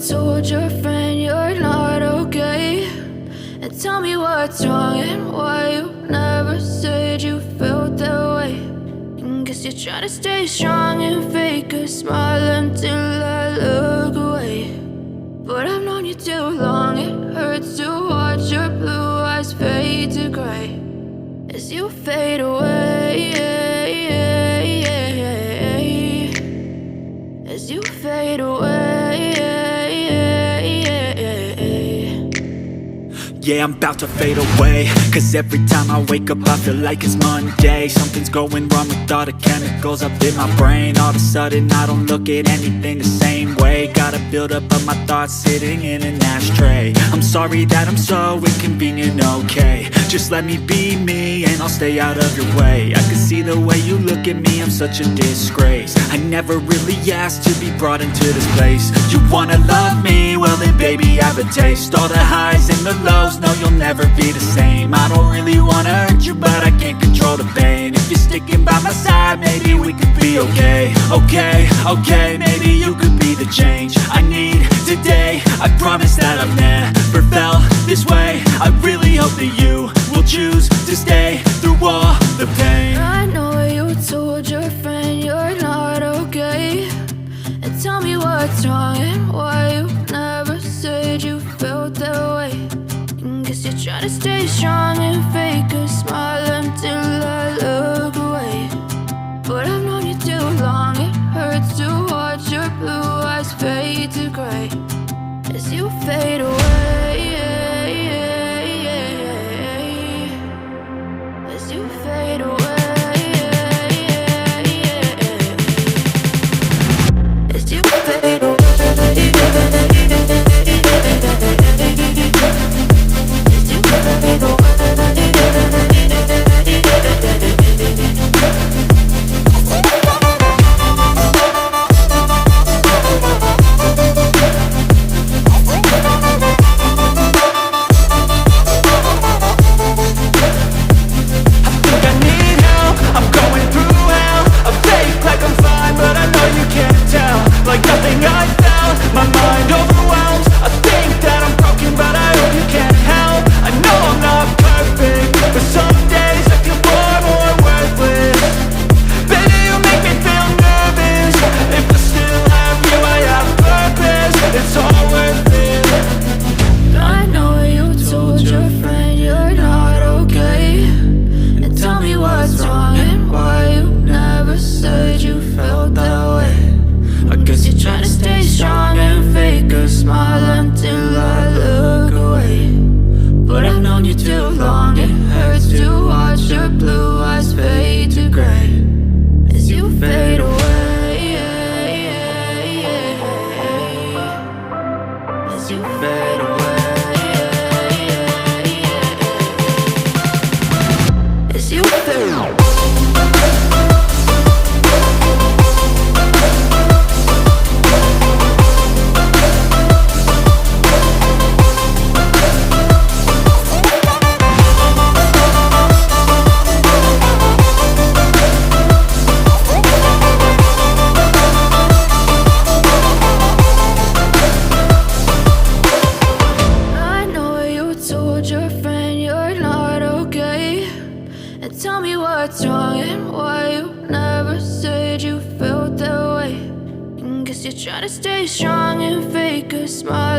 told your friend you're not okay, and tell me what's wrong and why you never said you felt that way. And guess you're trying to stay strong and fake a smile until I look away. But I've known you too long, it hurts to watch your blue eyes fade to gray as you fade away, as you fade away. Yeah, I'm about to fade away, cause every time I wake up I feel like it's Monday. Something's going wrong with all the chemicals up in my brain. All of a sudden I don't look at anything the same way. Gotta build up of my thoughts sitting in an ashtray. I'm sorry that I'm so inconvenient, okay. Just let me be me and I'll stay out of your way. I can see the way you look at me, I'm such a disgrace. I never really asked to be brought into this place. You wanna love me? Well then baby I have a taste. All the highs and the lows, no you'll never be the same. I don't really wanna hurt you but I can't control the pain. If you're sticking by my side maybe we could be okay. Okay, maybe you could be the change I need today. I promise that I've never felt this way. I really hope that you will choose to stay through all the pain. I know you told your friend you're not okay, and tell me what's wrong and why you never said you felt that way. And guess you're trying to stay strong and fake a smile until I look away. But I've known you too long, it hurts to watch your blue eyes fade to gray as you fade away, as you fade away, as you fade away. Tell me what's wrong and why you never said you felt that way. And guess you're trying to stay strong and fake a smile